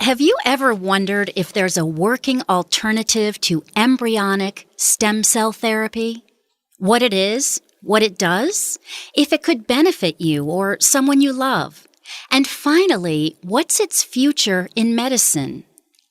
Have you ever wondered if there's a working alternative to embryonic stem cell therapy? What it is, what it does, if it could benefit you or someone you love? And finally, what's its future in medicine?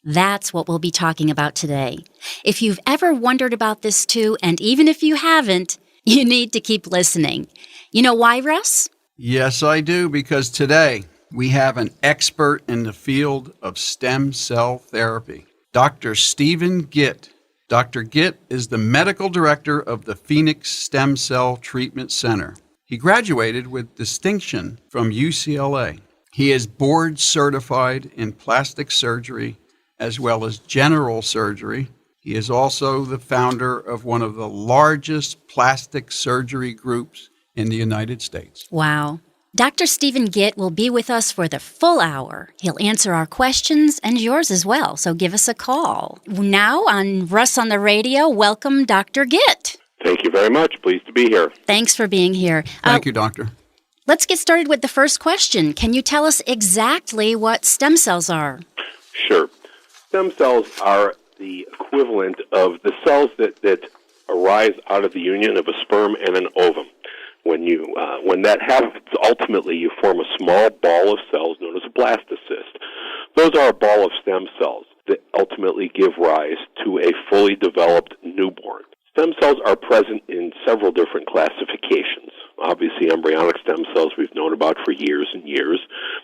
That's what we'll be talking about today. If you've ever wondered about this too, and even if you haven't, you need to keep listening. You know why, Russ? Yes, I do, because today we have an expert in the field of stem cell therapy, Dr. Stephen Gitt. Dr. Gitt is the medical director of the Phoenix Stem Cell Treatment Center. He graduated with distinction from UCLA. He is board certified in plastic surgery as well as general surgery. He is also the founder of one of the largest plastic surgery groups in the United States. Wow. Dr. Stephen Gitt will be with us for the full hour. He'll answer our questions and yours as well, so give us a call. Now on Russ on the Radio, welcome Dr. Gitt. Thank you very much. Pleased to be here. Thanks for being here. Thank you, Doctor. Let's get started with the first question. Can you tell us exactly what stem cells are? Sure. Stem cells are the equivalent of the cells that arise out of the union of a sperm and an ovum. When that happens, ultimately you form a small ball of cells known as a blastocyst. Those are a ball of stem cells that ultimately give rise to a fully developed newborn. Stem cells are present in several different classifications. Obviously, embryonic stem cells we've known about for years and years,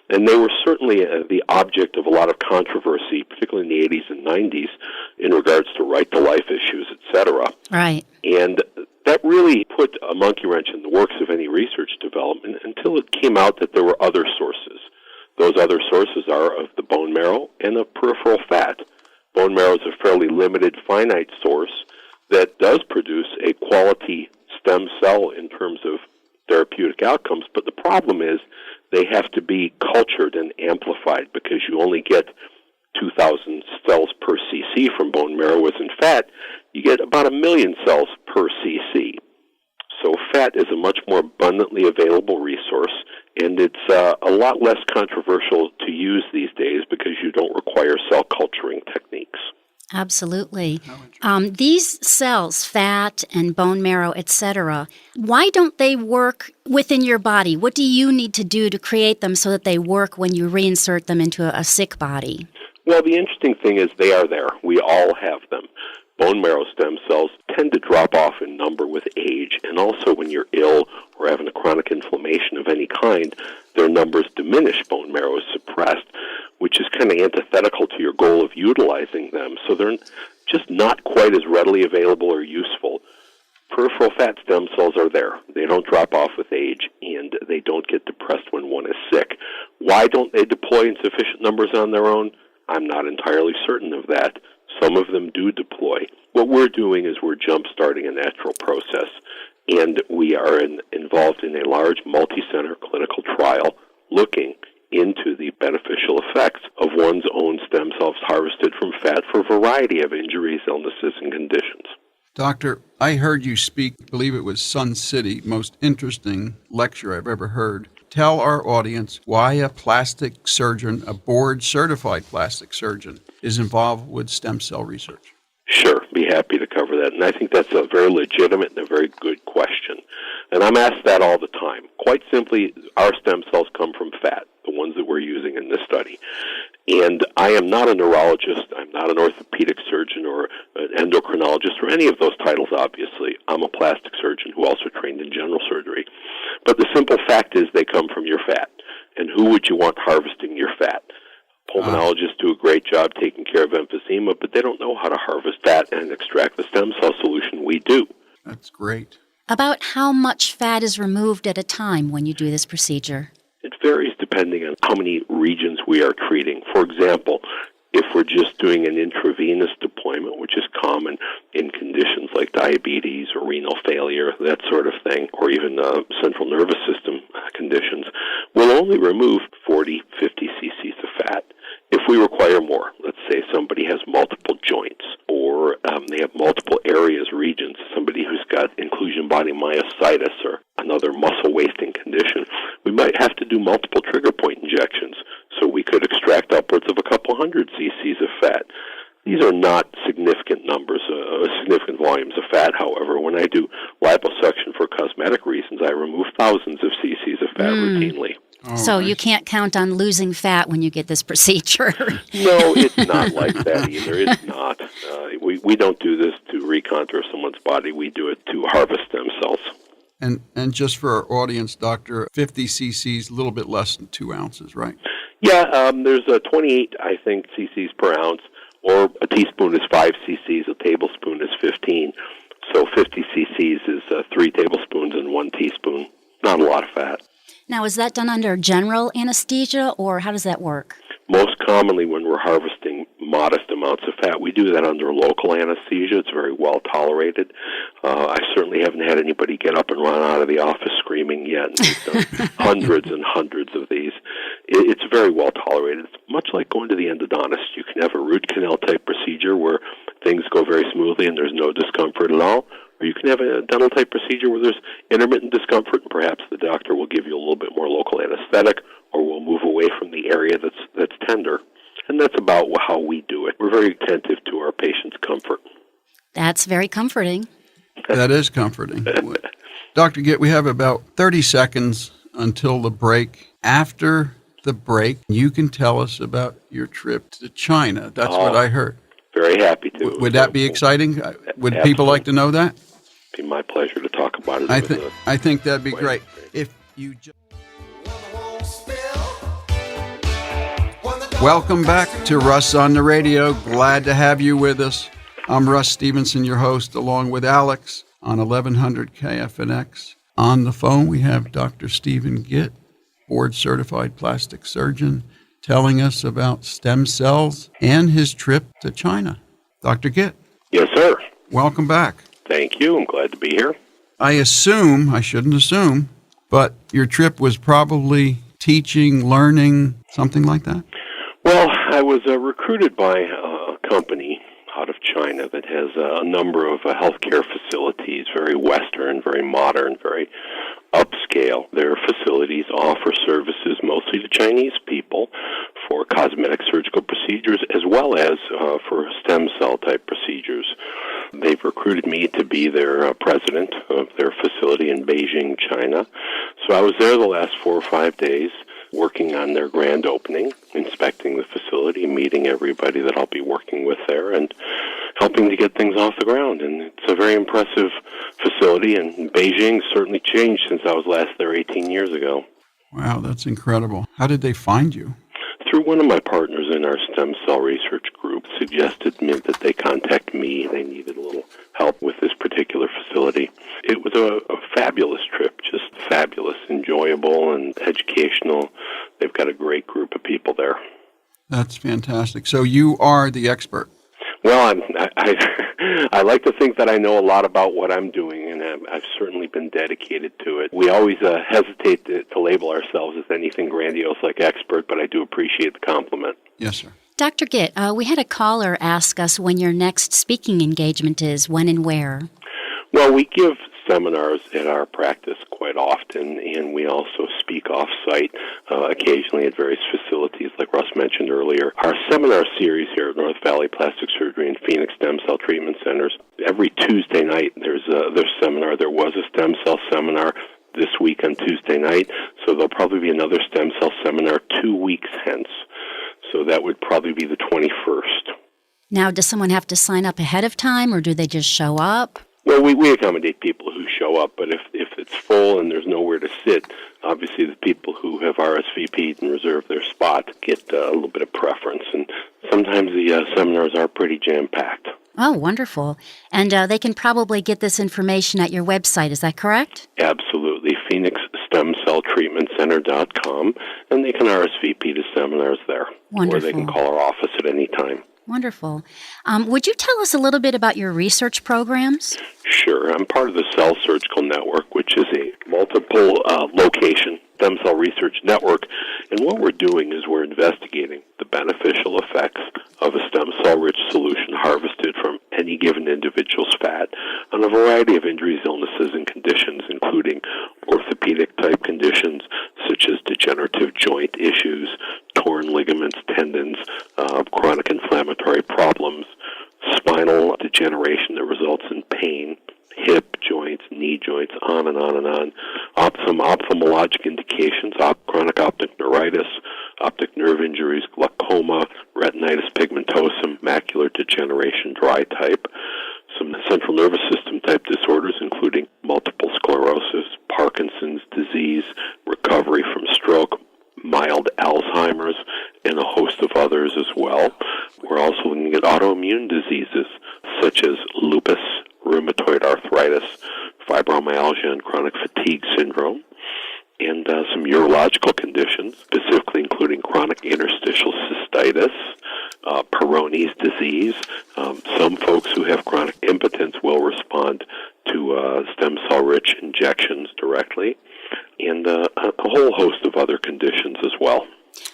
and they were certainly the object of a lot of controversy, particularly in the 80s and 90s, in regards to right-to-life issues, etc. Right. And that really put a monkey wrench in the works of any research development until it came out that there were other sources. Those other sources are of the bone marrow and of peripheral fat. Bone marrow is a fairly limited, finite source that does produce a quality stem cell in terms of therapeutic outcomes, but the problem is they have to be cultured and amplified because you only get 2,000 cells per cc from bone marrow, whereas in fat, you get about 1 million cells per cc. So fat is a much more abundantly available resource, and it's a lot less controversial to use these days because you don't require cell culturing techniques. Absolutely. These cells, fat and bone marrow, etc., why don't they work within your body? What do you need to do to create them so that they work when you reinsert them into a sick body? Well, the interesting thing is they are there. We all have them. Bone marrow stem cells tend to drop off in number with age, and also when you're ill or having a chronic inflammation of any kind, their numbers diminish. Bone marrow is suppressed, which is kind of antithetical to your goal of utilizing them, so they're just not quite as readily available or useful. Peripheral fat stem cells are there. They don't drop off with age, and they don't get depressed when one is sick. Why don't they deploy in sufficient numbers on their own? I'm not entirely certain of that. Some of them do deploy. What we're doing is we're jump-starting a natural process, and we are involved in a large multi-center clinical trial looking into the beneficial effects of one's own stem cells harvested from fat for a variety of injuries, illnesses, and conditions. Doctor, I heard you speak, I believe it was Sun City, most interesting lecture I've ever heard. Tell our audience why a plastic surgeon, a board-certified plastic surgeon, is involved with stem cell research. Sure, be happy to cover that. And I think that's a very legitimate and a very good question. And I'm asked that all the time. Quite simply, our stem cells come from fat, the ones that we're using in this study. And I am not a neurologist, I'm not an orthopedic surgeon or an endocrinologist or any of those titles, obviously. I'm a plastic surgeon who also trained in general surgery. But the simple fact is they come from your fat. And who would you want harvesting your fat? Pulmonologists do a great job taking care of emphysema, but they don't know how to harvest fat and extract the stem cell solution. We do. That's great. About how much fat is removed at a time when you do this procedure? It varies depending on how many regions we are treating. For example, if we're just doing an intravenous deployment, which is common in conditions like diabetes or renal failure, that sort of thing, or even central nervous system conditions, we'll only remove 40, 50 cc's of fat. If we require more, let's say somebody has multiple joints or they have multiple areas, regions, somebody who's got inclusion body myositis or another muscle wasting condition, we might have to do multiple trigger point injections. So we could extract upwards of a couple couple hundred cc's of fat. These are not significant numbers, significant volumes of fat. However, when I do liposuction for cosmetic reasons, I remove thousands of cc's of fat routinely. Oh, So nice. you can't count on losing fat when you get this procedure. No, it's not like that either. It's not. We don't do this to recontour someone's body. We do it to harvest stem cells. And just for our audience, Doctor, 50 cc's, a little bit less than 2 ounces, right? Yeah, there's 28, I think, cc's per ounce, or a teaspoon is 5 cc's, a tablespoon is 15. So 50 cc's is 3 tablespoons and 1 teaspoon. Not a lot of fat. Now, is that done under general anesthesia, or how does that work? Most commonly when we're harvesting modest amounts of fat, we do that under local anesthesia. It's very well tolerated. I certainly haven't had anybody get up and run out of the office screaming yet. And we've done hundreds and hundreds of these. It's very well tolerated. It's much like going to the endodontist. You can have a root canal type procedure where things go very smoothly and there's no discomfort at all. Or you can have a dental type procedure where there's intermittent discomfort, and perhaps the doctor will give you a little bit more local anesthetic, or we'll move away from the area that's tender. And that's about how we do it. We're very attentive to our patients' comfort. That's very comforting. That is comforting. Dr. Gitt, we have about 30 seconds until the break. After the break, you can tell us about your trip to China. That's what I heard. Very happy to. Would that be exciting? Would Absolutely. people like to know that? It'd be my pleasure to talk about it. I think that'd be great. If you Welcome back to Russ on the Radio. Glad to have you with us. I'm Russ Stevenson, your host, along with Alex on 1100 KFNX. On the phone, we have Dr. Stephen Gitt, board-certified plastic surgeon, telling us about stem cells and his trip to China. Dr. Gitt. Yes, sir. Welcome back. Thank you. I'm glad to be here. I shouldn't assume, but your trip was probably teaching, learning, something like that? Well, I was recruited by a company out of China that has a number of healthcare facilities, very Western, very modern, very upscale. Their facilities offer services mostly to Chinese people for cosmetic surgical procedures as well as for stem cell type procedures. They've recruited me to be their president of their facility in Beijing, China. So I was there the last 4 or 5 days working on their grand opening, inspecting the facility, meeting everybody that I'll be working with there, and helping to get things off the ground. And it's a very impressive facility, and Beijing certainly changed since I was last there 18 years ago. Wow, that's incredible. How did they find you? Through one of my partners in our stem cell research group suggested me that they contact me. They needed a little help with this particular facility. It was a fabulous trip, just fabulous, enjoyable and educational. They've got a great group of people there. That's fantastic. So you are the expert. Well, I like to think that I know a lot about what I'm doing, and I've certainly been dedicated to it. We always hesitate to label ourselves as anything grandiose like expert, but I do appreciate the compliment. Yes, sir. Dr. Gitt, we had a caller ask us when your next speaking engagement is, when and where. Well, we give seminars at our practice quite often, and we also speak off-site occasionally at various facilities, like Russ mentioned earlier. Our seminar series here at North Valley Plastic Surgery and Phoenix Stem Cell Treatment Centers, every Tuesday night there's a seminar. There was a stem cell seminar this week on Tuesday night, so there'll probably be another stem cell seminar 2 weeks hence. So that would probably be the 21st. Now, does someone have to sign up ahead of time, or do they just show up? Well, we accommodate people who show up, but if it's full and there's nowhere to sit, obviously the people who have RSVP'd and reserved their spot get a little bit of preference. And sometimes the seminars are pretty jam-packed. Oh, wonderful. And they can probably get this information at your website, is that correct? Absolutely, PhoenixStemCellTreatmentCenter.com, and they can RSVP to seminars there. Wonderful. Or they can call our office at any time. Wonderful. Would you tell us a little bit about your research programs? Sure. I'm part of the Cell Surgical Network, which is a multiple location stem cell research network. And what we're doing is we're investigating the beneficial effects of a stem cell-rich solution harvested from any given individual's fat on a variety of injuries, illnesses, and conditions, including orthopedic-type conditions such as degenerative joint issues, torn ligaments, tendons, of chronic inflammatory problems, spinal degeneration that results in pain, hip joints, knee joints, on and on and on. Some ophthalmologic indications, chronic optic neuritis, optic nerve injuries, glaucoma, retinitis pigmentosum, macular degeneration, dry type, some central nervous system type disorders, including multiple sclerosis, Parkinson's disease, recovery from stroke, mild Alzheimer's, and a host of others as well. We're also looking at autoimmune diseases such as lupus, rheumatoid arthritis, fibromyalgia, and chronic fatigue syndrome, and some urological conditions, specifically including chronic interstitial cystitis, Peyronie's disease. Some folks who have chronic impotence will respond to stem cell-rich injections directly, and a whole host of other conditions as well.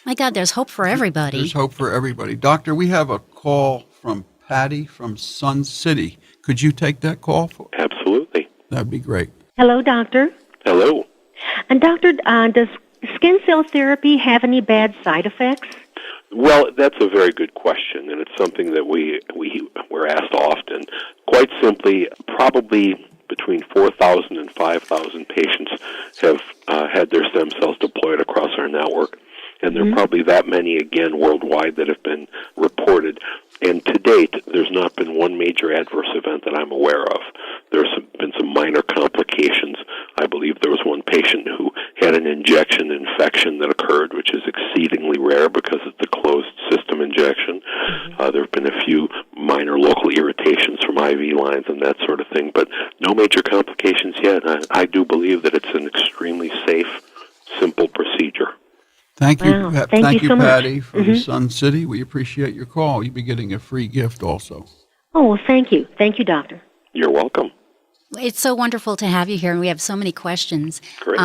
My God, there's hope for everybody. There's hope for everybody. Doctor, we have a call from Patty from Sun City. Could you take that call? Absolutely. That'd be great. Hello, doctor. Hello. And doctor, does skin cell therapy have any bad side effects? Well, that's a very good question, and it's something that we're asked often. Quite simply, probably between 4,000 and 5,000 patients have had their stem cells deployed across our network, and there are probably that many again worldwide that have been reported. And to date, there's not been one major adverse event that I'm aware of. There's been some minor complications. I believe there was one patient who had an injection infection that occurred, which is exceedingly rare because it's a closed system injection. There have been a few minor local irritations from IV lines and that sort of thing, but no major complications yet. I do believe that it's an extremely safe, simple procedure. Thank you. Wow. Thank you, so Patty much. from Sun City. We appreciate your call. You'll be getting a free gift also. Oh, well, thank you. Thank you, doctor. You're welcome. It's so wonderful to have you here, and we have so many questions. Great.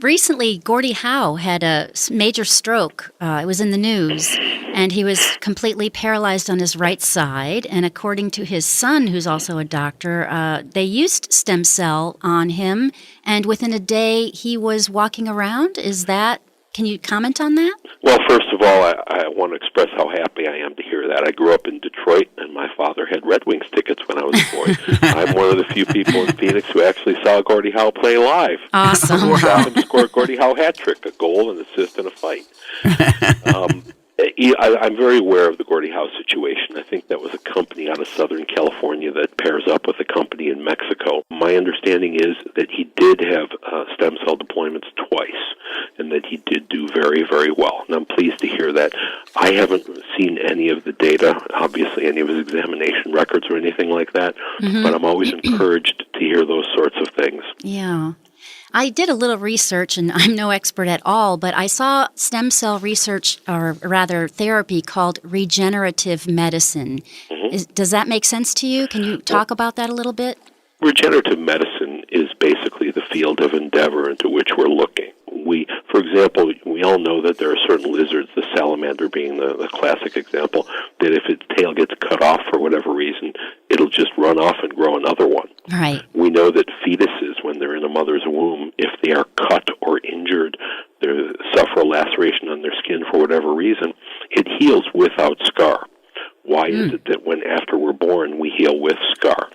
Recently, Gordie Howe had a major stroke. It was in the news, and he was completely paralyzed on his right side. And according to his son, who's also a doctor, they used stem cell on him, and within a day, he was walking around. Can you comment on that? Well, first of all, I want to express how happy I am to hear that. I grew up in Detroit, and my father had Red Wings tickets when I was a boy. I'm one of the few people in Phoenix who actually saw Gordie Howe play live. Awesome. We saw him score a Gordie Howe hat trick, a goal, an assist, and a fight. I'm very aware of the Gordie Howe situation. I think that was a company out of Southern California that pairs up with a company in Mexico. My understanding is that he did have stem cell deployments twice, and that he did do very, very well. And I'm pleased to hear that. I haven't seen any of the data, obviously any of his examination records or anything like that, but I'm always encouraged to hear those sorts of things. Yeah. I did a little research, and I'm no expert at all, but I saw stem cell research, or rather therapy, called regenerative medicine. Does that make sense to you? Can you talk about that a little bit? Regenerative medicine is basically the field of endeavor into which we're looking. For example, we all know that there are certain lizards, the salamander being the classic example, that if its tail gets cut off for whatever reason, it'll just run off and grow another one. Right. We know that fetuses, when they're in a mother's womb, if they are cut or injured, they suffer a laceration on their skin for whatever reason, it heals without scar. Why is it that when after we're born we heal with scar?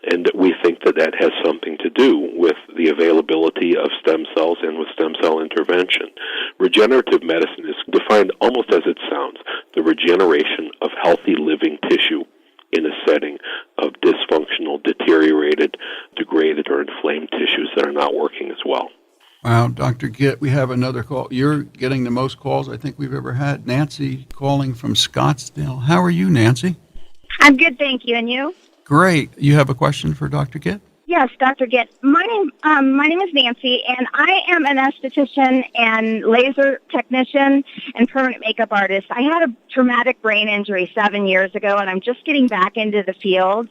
And we think that that has something to do with the availability of stem cells and with stem cell intervention. Regenerative medicine is defined almost as it sounds, the regeneration of healthy living tissue in a setting of dysfunctional, deteriorated, degraded, or inflamed tissues that are not working as well. Wow, Dr. Gitt, we have another call. You're getting the most calls I think we've ever had. Nancy calling from Scottsdale. How are you, Nancy? I'm good, thank you. And you? Great. You have a question for Dr. Gitt? Yes, Dr. Gitt. My name is Nancy, and I am an esthetician and laser technician and permanent makeup artist. I had a traumatic brain injury 7 years ago, and I'm just getting back into the field.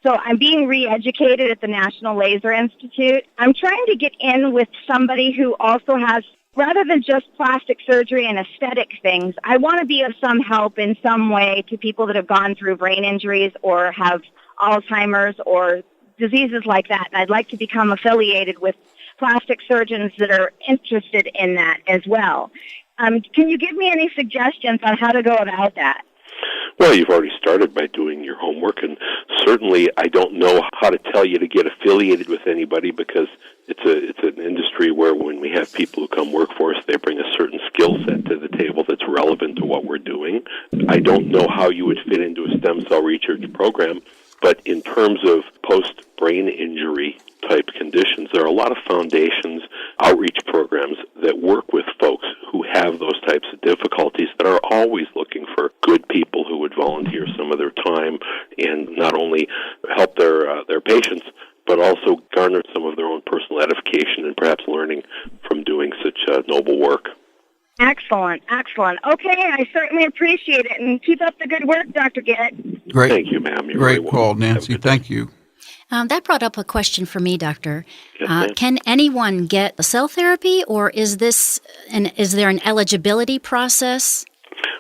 So I'm being re-educated at the National Laser Institute. I'm trying to get in with somebody who also has, rather than just plastic surgery and aesthetic things, I want to be of some help in some way to people that have gone through brain injuries or have Alzheimer's or diseases like that. And I'd like to become affiliated with plastic surgeons that are interested in that as well. Can you give me any suggestions on how to go about that? Well, you've already started by doing your homework, and certainly I don't know how to tell you to get affiliated with anybody, because it's an industry where when we have people who come work for us, they bring a certain skill set to the table that's relevant to what we're doing. I don't know how you would fit into a stem cell research program, but in terms of post-brain injury type conditions, there are a lot of foundations, outreach programs that work with folks who have those types of difficulties that are always looking for good people who would volunteer some of their time and not only help their patients, but also garner some of their own personal edification and perhaps learning from doing such noble work. Excellent, excellent. Okay, I certainly appreciate it, and keep up the good work, Dr. Gitt. Great. Thank you, ma'am. You're Great very call, welcome. Nancy. Thank you. That brought up a question for me, Doctor. Yes, ma'am. Can anyone get a cell therapy, or is there an eligibility process?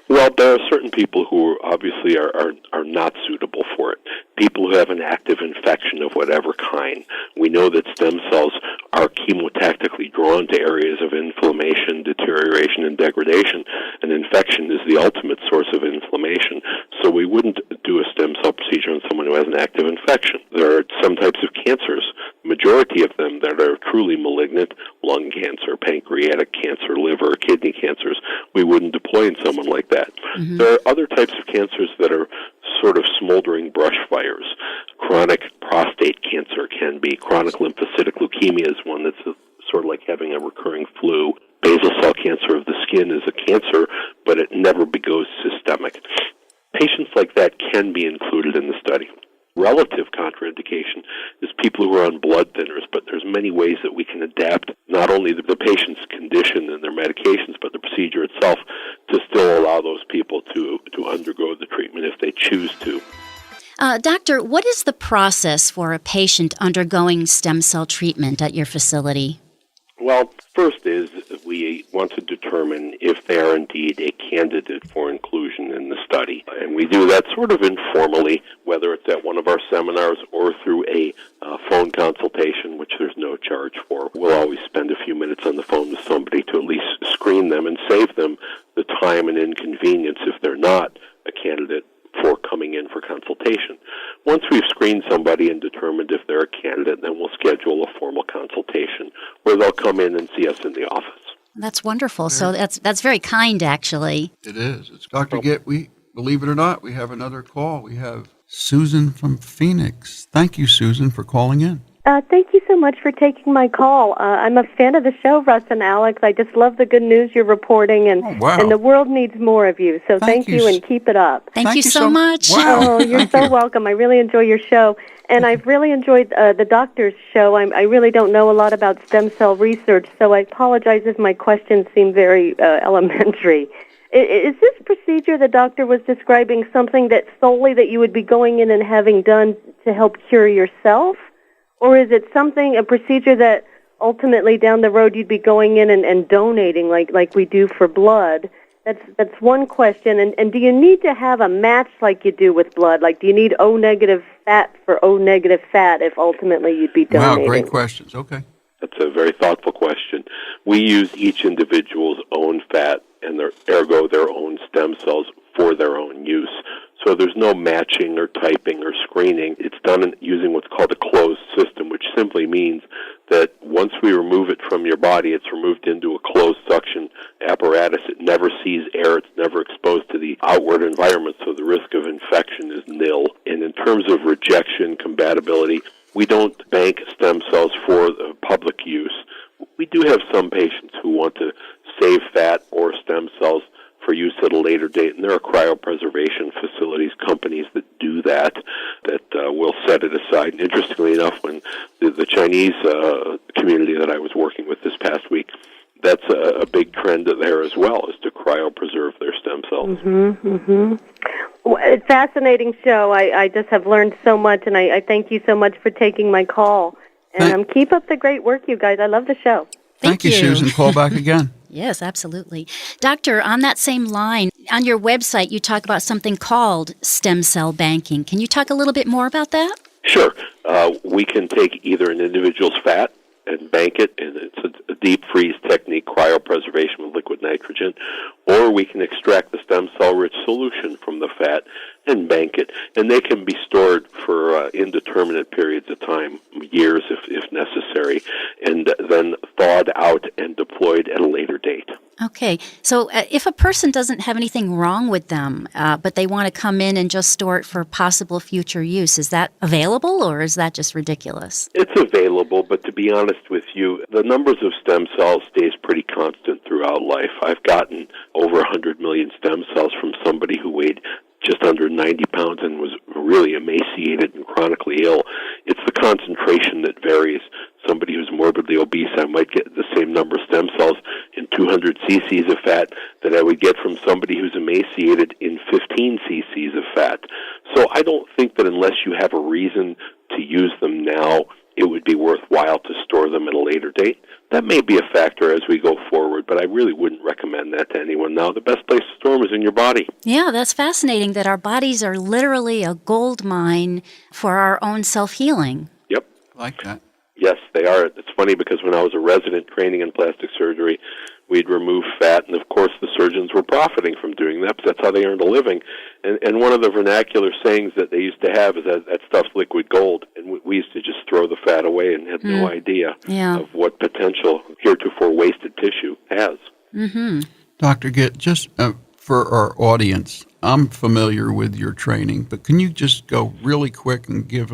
Well, there are certain people who obviously are not suitable for it. People who have an active infection of whatever kind. We know that stem cells are chemotactically drawn to areas of inflammation, deterioration, and degradation. An infection is the ultimate source of inflammation. So we wouldn't do a stem cell procedure on someone who has an active infection. There are some types of cancers, majority of them that are truly malignant, lung cancer, pancreatic cancer, liver, kidney cancers. We wouldn't deploy in someone like that. Mm-hmm. There are other types of cancers that are sort of smoldering brush fires. Chronic prostate cancer can be. Chronic lymphocytic leukemia is one that's sort of like having a recurring flu. Basal cell cancer of the skin is a cancer, but it never goes systemic. Patients like that can be included in the study. Relative contraindication is people who are on blood thinners, but there's many ways that we can adapt not only the patient's condition and their medications, but the procedure itself to still allow those people to undergo the treatment if they choose to. Doctor, what is the process for a patient undergoing stem cell treatment at your facility? Well, first is we want to determine if they are indeed a candidate for inclusion in the study. And we do that sort of informally, whether it's at one of our seminars or through a phone consultation, which there's no charge for. We'll always spend a few minutes on the phone with somebody to at least screen them and save them the time and inconvenience if they're not a candidate for coming in for consultation. Once we've screened somebody and determined if they're a candidate, then we'll schedule a formal consultation where they'll come in and see us in the office. That's wonderful. So that's very kind, actually. It is. It's Dr. Gitt. We, believe it or not, we have another call. We have Susan from Phoenix. Thank you, Susan, for calling in. Thank you so much for taking my call. I'm a fan of the show, Russ and Alex. I just love the good news you're reporting, and and the world needs more of you. So thank you and keep it up. Thank you so much. Wow. Oh, you're so welcome. I really enjoy your show, and I've really enjoyed the doctor's show. I really don't know a lot about stem cell research, so I apologize if my questions seem very elementary. Is this procedure the doctor was describing something that solely that you would be going in and having done to help cure yourself? Or is it a procedure that ultimately down the road you'd be going in and donating like we do for blood? That's one question. And do you need to have a match like you do with blood? Like, do you need O-negative fat for O-negative fat if ultimately you'd be donating? Wow, great questions. Okay. That's a very thoughtful question. We use each individual's own fat and ergo their own stem cells for their own use. So there's no matching or typing or screening. It's done using what's called a closed system, which simply means that once we remove it from your body, it's removed into a closed suction apparatus. It never sees air. It's never exposed to the outward environment, so the risk of infection is nil. And in terms of rejection, compatibility, we don't bank stem cells for the public use. We do have some patients who want to save fat or stem cells for use at a later date, and there are cryopreservation facilities, companies that do that will set it aside. And interestingly enough, when the Chinese community that I was working with this past week, that's a big trend there as well, is to cryopreserve their stem cells. Well, fascinating show. I just have learned so much, and I thank you so much for taking my call. And keep up the great work, you guys. I love the show. Thank you, Susan. Call back again. Yes, absolutely. Doctor, on that same line, on your website, you talk about something called stem cell banking. Can you talk a little bit more about that? Sure. We can take either an individual's fat and bank it, and it's a deep freeze technique, cryopreservation with liquid nitrogen, or we can extract the stem cell-rich solution from the fat and bank it, and they can be stored for indeterminate periods of time, years if necessary, and then thawed out and deployed at a later date. Okay, so if a person doesn't have anything wrong with them, but they want to come in and just store it for possible future use, is that available, or is that just ridiculous? It's available, but to be honest with you, the numbers of stem cells stays pretty constant throughout life. I've gotten over 100 million stem cells from somebody who weighed just under 90 pounds and was really emaciated and chronically ill. It's the concentration that varies. Somebody who's morbidly obese, I might get the same number of stem cells in 200 cc's of fat that I would get from somebody who's emaciated in 15 cc's of fat. So I don't think that unless you have a reason to use them now, it would be worthwhile to store them at a later date. That may be a factor as we go forward, but I really wouldn't recommend that to anyone now. The best place to store them is in your body. Yeah, that's fascinating that our bodies are literally a gold mine for our own self-healing. Yep. I like that. Yes, they are. It's funny because when I was a resident training in plastic surgery, we'd remove fat, and of course the surgeons were profiting from doing that, because that's how they earned a living. And one of the vernacular sayings that they used to have is that stuff's liquid gold, and we used to just throw the fat away and had no idea of what potential heretofore wasted tissue has. Mm-hmm. Dr. Gitt, just for our audience, I'm familiar with your training, but can you just go really quick and give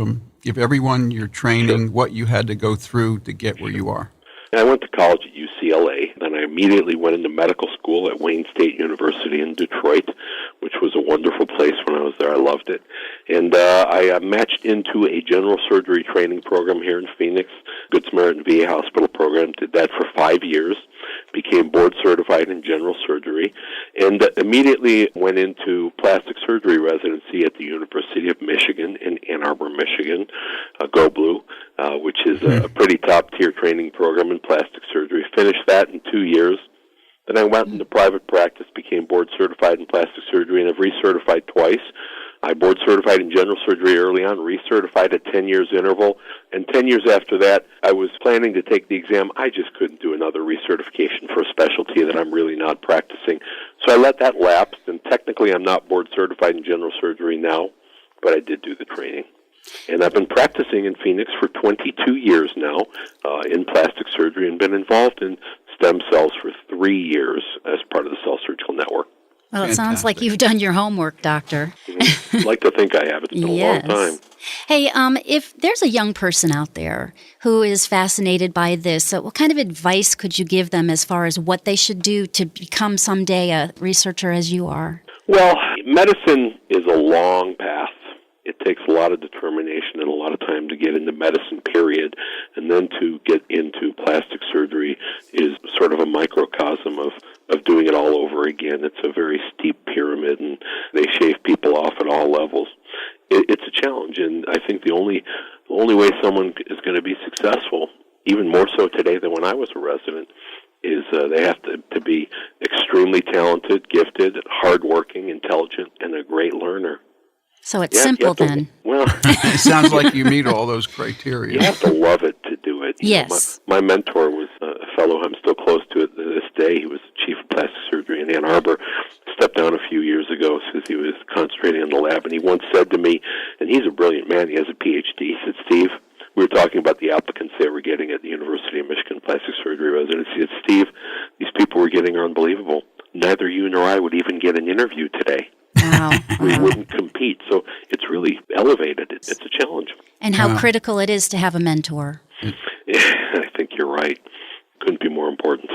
everyone your training, what you had to go through to get where you are? I went to college at UCLA, then I immediately went into medical school at Wayne State University in Detroit, which was a wonderful place when I was there. I loved it. And I matched into a general surgery training program here in Phoenix, Good Samaritan VA Hospital program, did that for 5 years, became board certified in general surgery, and immediately went into plastic surgery residency at the University of Michigan in Ann Arbor, Michigan, Go Blue, which is a pretty top-tier training program in plastic surgery. Finished that in 2 years. Then I went into private practice, became board certified in plastic surgery, and have recertified twice. I board certified in general surgery early on, recertified at 10 years interval, and 10 years after that, I was planning to take the exam. I just couldn't do another recertification for a specialty that I'm really not practicing. So I let that lapse, and technically I'm not board certified in general surgery now, but I did do the training. And I've been practicing in Phoenix for 22 years now in plastic surgery, and been involved in stem cells for 3 years as part of the Cell Surgical Network. Well, it sounds like you've done your homework, Doctor. I'd like to think I have. It's been a long time. Hey, if there's a young person out there who is fascinated by this, what kind of advice could you give them as far as what they should do to become someday a researcher as you are? Well, medicine is a long path. It takes a lot of determination and a lot of time to get into medicine, period. And then to get into plastic surgery is sort of a microcosm of doing it all over again. It's a very steep pyramid, and they shave people off at all levels. It's a challenge, and I think the only way someone is going to be successful, even more so today than when I was a resident, is they have to be extremely talented, gifted, hardworking, intelligent, and a great learner. So it's simple then. Well, it sounds like you meet all those criteria. You have to love it to do it. Yes. My mentor was a fellow I'm still close to this day. He was chief of plastic surgery in Ann Arbor. Stepped down a few years ago because he was concentrating on the lab. And he once said to me, and he's a brilliant man, he has a PhD, he said, Steve, we were talking about the applicants they were getting at the University of Michigan plastic surgery residency. He said, Steve, these people we're getting are unbelievable. Neither you nor I would even get an interview today. Wow. We wouldn't compete. So it's really elevated. It's a challenge. And how critical it is to have a mentor. I think you're right. Couldn't be more important.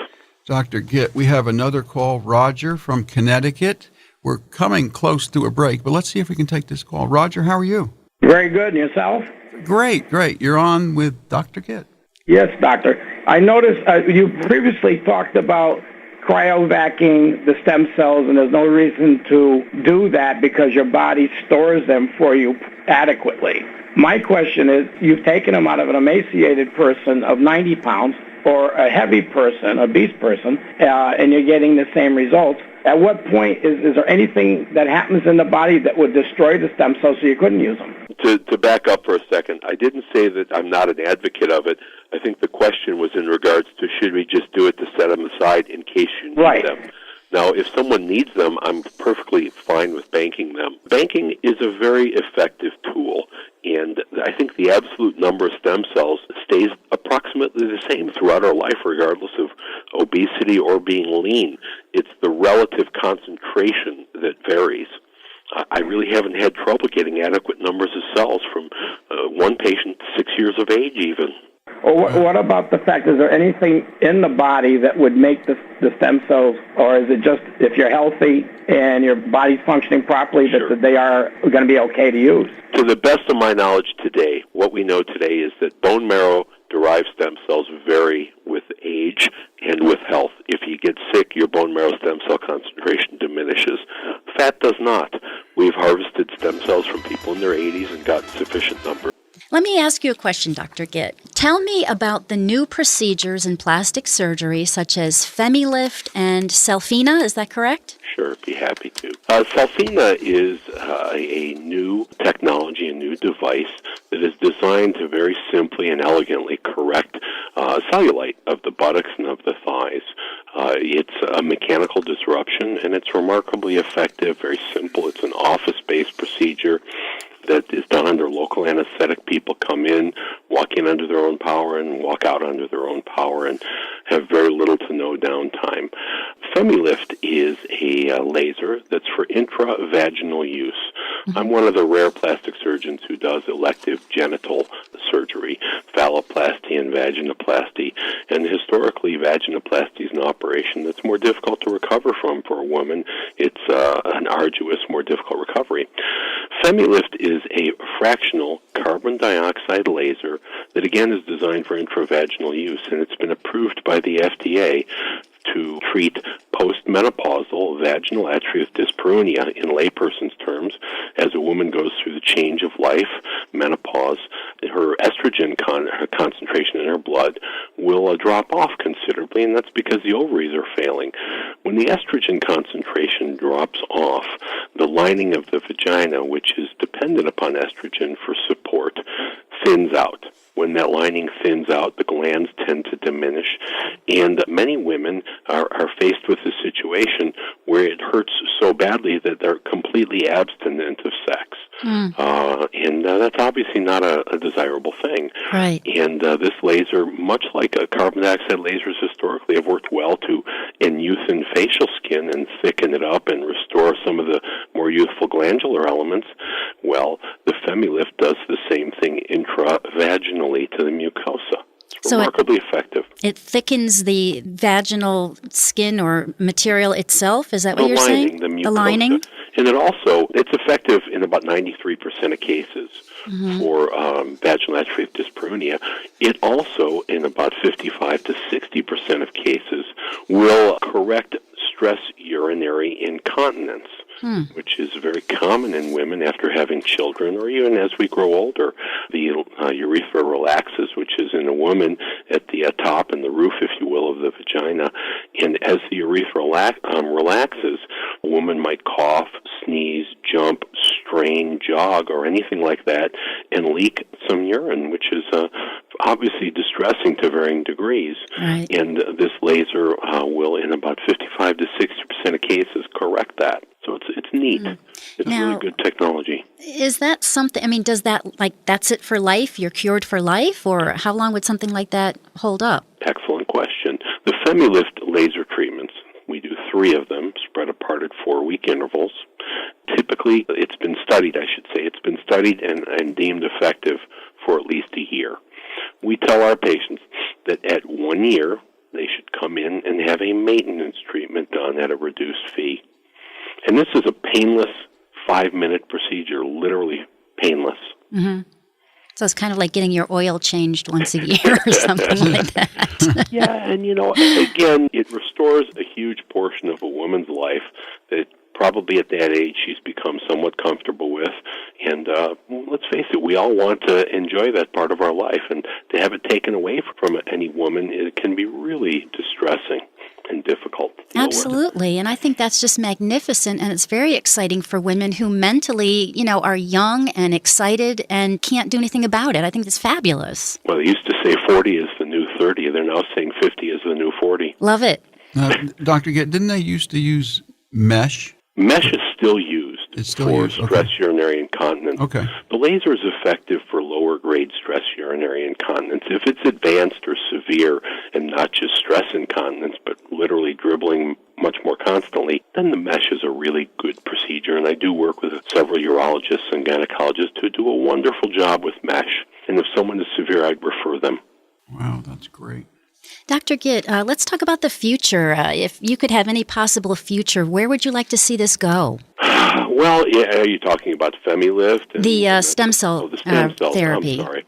Dr. Gitt, we have another call. Roger from Connecticut. We're coming close to a break, but let's see if we can take this call. Roger, how are you? Very good. And yourself? Great. You're on with Dr. Gitt. Yes, doctor. I noticed you previously talked about cryovacking the stem cells, and there's no reason to do that because your body stores them for you adequately. My question is, you've taken them out of an emaciated person of 90 pounds or a heavy person, obese person, and you're getting the same results. At what point is there anything that happens in the body that would destroy the stem cells so you couldn't use them? to back up for a second, I didn't say that I'm not an advocate of it. I think the question was in regards to should we just do it to set them aside in case you need them. Now, if someone needs them, I'm perfectly fine with banking them. Banking is a very effective tool, and I think the absolute number of stem cells stays approximately the same throughout our life, regardless of obesity or being lean. It's the relative concentration that varies. I really haven't had trouble getting adequate numbers of cells from one patient 6 years of age even. Well, what about the fact, is there anything in the body that would make the stem cells, or is it just if you're healthy and your body's functioning properly that they are going to be okay to use? To the best of my knowledge today, what we know today is that bone marrow-derived stem cells vary with age and with health. If you get sick, your bone marrow stem cell concentration diminishes. Fat does not. We've harvested stem cells from people in their 80s and gotten sufficient numbers. Let me ask you a question, Dr. Gitt. Tell me about the new procedures in plastic surgery, such as FemiLift and Selfina. Is that correct? Sure, be happy to. Selfina is a new technology, a new device that is designed to very simply and elegantly correct cellulite of the buttocks and of the thighs. It's a mechanical disruption, and it's remarkably effective, very simple. It's an office-based procedure that is done under local anesthetic. People come in, walk in under their own power, and walk out under their own power, and have very little to no downtime. FemiLift is a laser that's for intravaginal use. I'm one of the rare plastic surgeons who does elective genital surgery, phalloplasty and vaginoplasty. And historically, vaginoplasty is an operation that's more difficult to recover from for a woman. It's an arduous, more difficult recovery. FemiLift is a fractional carbon dioxide laser that, again, is designed for intravaginal use, and it's been approved by the FDA to treat postmenopausal vaginal atrophy of dyspareunia in layperson's terms. As a woman goes through the change of life, menopause, her estrogen concentration in her blood will drop off considerably, and that's because the ovaries are failing. When the estrogen concentration drops off, the lining of the vagina, which is dependent upon estrogen for support, thins out. When that lining thins out, the glands tend to diminish, and many women are faced with a situation where it hurts so badly that they're completely abstinent of sex. And that's obviously not a desirable thing. Right. And this laser, much like carbon dioxide lasers historically, have worked well to youth-en facial skin and thicken it up and restore some of the more youthful glandular elements. Well, the FemiLift does the same thing intravaginally to the mucosa. It's remarkably effective. It thickens the vaginal skin or material itself? Is that what you're saying? The mucosa. The lining? And it's effective in about 93% of cases for vaginal atrophy of dyspareunia. It also, in about 55 to 60% of cases, will correct stress urinary incontinence, which is very common in women after having children, or even as we grow older. The urethra relaxes, which is in a woman at the top and the roof, if you will, of the vagina. And as the urethra relaxes, a woman might cough, sneeze, jump, strain, jog, or anything like that, and leak some urine, which is obviously distressing to varying degrees. Right. And this laser will, in about 55 to 60% of cases, correct that. So it's neat. It's now, really good technology. Is that something, does that, that's it for life? You're cured for life? Or how long would something like that hold up? Excellent question. The FemiLift laser treatments, we do 3 of them, spread apart at 4-week intervals. Typically, it's been studied and deemed effective for at least a year. We tell our patients that at 1 year, they should come in and have a maintenance treatment done at a reduced fee. And this is a painless 5-minute procedure, literally painless. Mm-hmm. So it's kind of like getting your oil changed once a year or something like that. Yeah, and again, it restores a huge portion of a woman's life that probably at that age she's become somewhat comfortable with. And let's face it, we all want to enjoy that part of our life, and to have it taken away from any woman, it can be really distressing. and difficult to deal with. Absolutely. And I think that's just magnificent. And it's very exciting for women who mentally, are young and excited and can't do anything about it. I think it's fabulous. Well, they used to say 40 is the new 30. They're now saying 50 is the new 40. Love it. Dr. Gitt, didn't they used to use mesh? Mesh is still used for stress urinary incontinence. Okay. The laser is effective for lower-grade stress urinary incontinence. If it's advanced or severe and not just stress incontinence, but literally dribbling much more constantly, then the mesh is a really good procedure. And I do work with several urologists and gynecologists who do a wonderful job with mesh. And if someone is severe, I'd refer them. Wow, that's great. Dr. Gitt, let's talk about the future. If you could have any possible future, where would you like to see this go? Well, are you talking about FemiLift? The stem cell therapy. I'm sorry.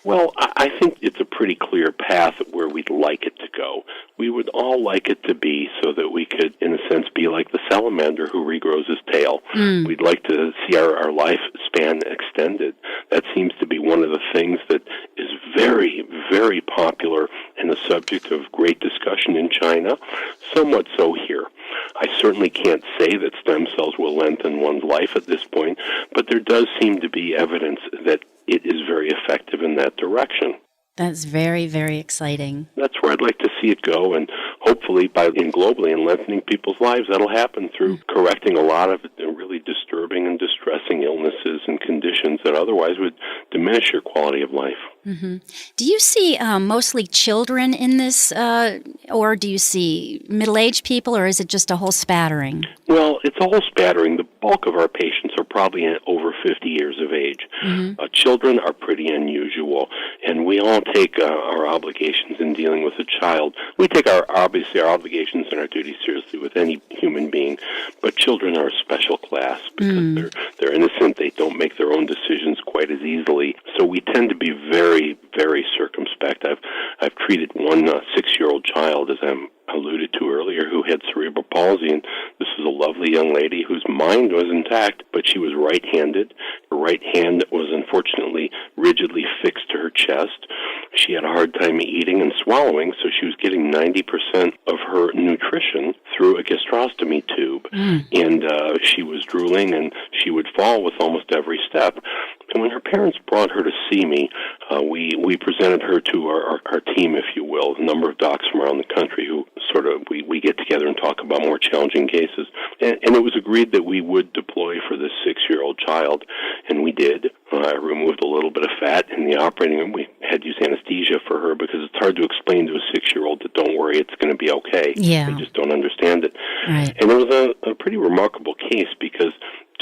Well, I think it's a pretty clear path where we'd like it to go. We would all like it to be so that we could, in a sense, be like the salamander who regrows his tail. We'd like to see our lifespan extended. That seems to be one of the things that is very, very popular and a subject of great discussion in China, somewhat so here. I certainly can't say that stem cells will lengthen one's life at this point, but there does seem to be evidence that it is very effective in that direction. That's very, very exciting. That's where I'd like to see it go, and hopefully globally in lengthening people's lives, that'll happen through correcting a lot of really disturbing and distressing illnesses and conditions that otherwise would diminish your quality of life. Mm-hmm. Do you see mostly children in this, or do you see middle-aged people, or is it just a whole spattering? Well, it's a whole spattering. The bulk of our patients are probably over 50 years of age. Mm-hmm. Children are pretty unusual, and we all take our obligations in dealing with a child. We take obviously our obligations and our duties seriously with any human being, but children are a special class because they're innocent. They don't make their own decisions quite as easily, so we tend to be very, very circumspect. I've treated one 6-year-old child, as I'm alluded to earlier, who had cerebral palsy, and this is a lovely young lady whose mind was intact, but she was right-handed. Her right hand was unfortunately rigidly fixed to her chest. She had a hard time eating and swallowing, so she was getting 90% of her nutrition through a gastrostomy tube, and she was drooling, and she would fall with almost every step. And when her parents brought her to see me, we presented her to our team, if you will, a number of docs from around the country who sort of, we get together and talk about more challenging cases. And it was agreed that we would deploy for this 6-year-old child, and we did. I removed a little bit of fat in the operating room. We had to use anesthesia for her because it's hard to explain to a 6-year-old that don't worry, it's going to be okay. Yeah. They just don't understand it. Right. And it was a pretty remarkable case because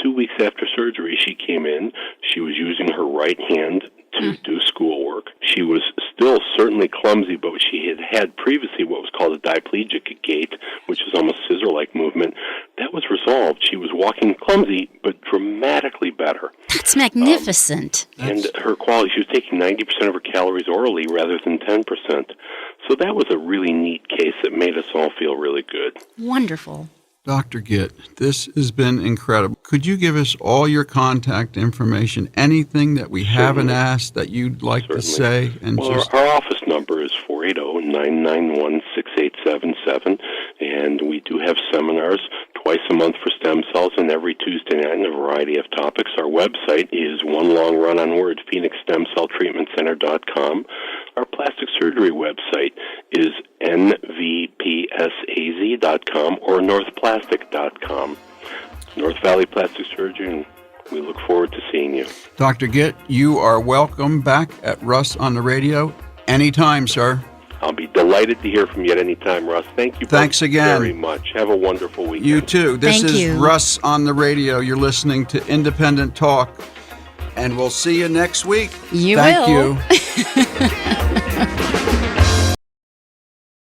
2 weeks after surgery, she came in. She was using her right hand to do schoolwork. She was still certainly clumsy, but she had previously what was called a diplegic gait, which is almost scissor-like movement. That was resolved. She was walking clumsy, but dramatically better. That's magnificent. And her quality, she was taking 90% of her calories orally rather than 10%. So that was a really neat case that made us all feel really good. Wonderful. Dr. Gitt, this has been incredible. Could you give us all your contact information, anything that we haven't asked that you'd like to say? And well, our office number is 480-991-6877, and we do have seminars twice a month for stem cells and every Tuesday night on a variety of topics. Our website is one long run on word, PhoenixStemCellTreatmentCenter.com. Our plastic surgery website is nvpsaz.com or northplastic.com. North Valley Plastic Surgery, and we look forward to seeing you. Dr. Gitt, you are welcome back at Russ on the Radio anytime, sir. I'll be delighted to hear from you at any time, Russ. Thank you Thanks again. very much. Have a wonderful weekend. You too. This Thank is you. Russ on the Radio. You're listening to Independent Talk, and we'll see you next week. You Thank will. you.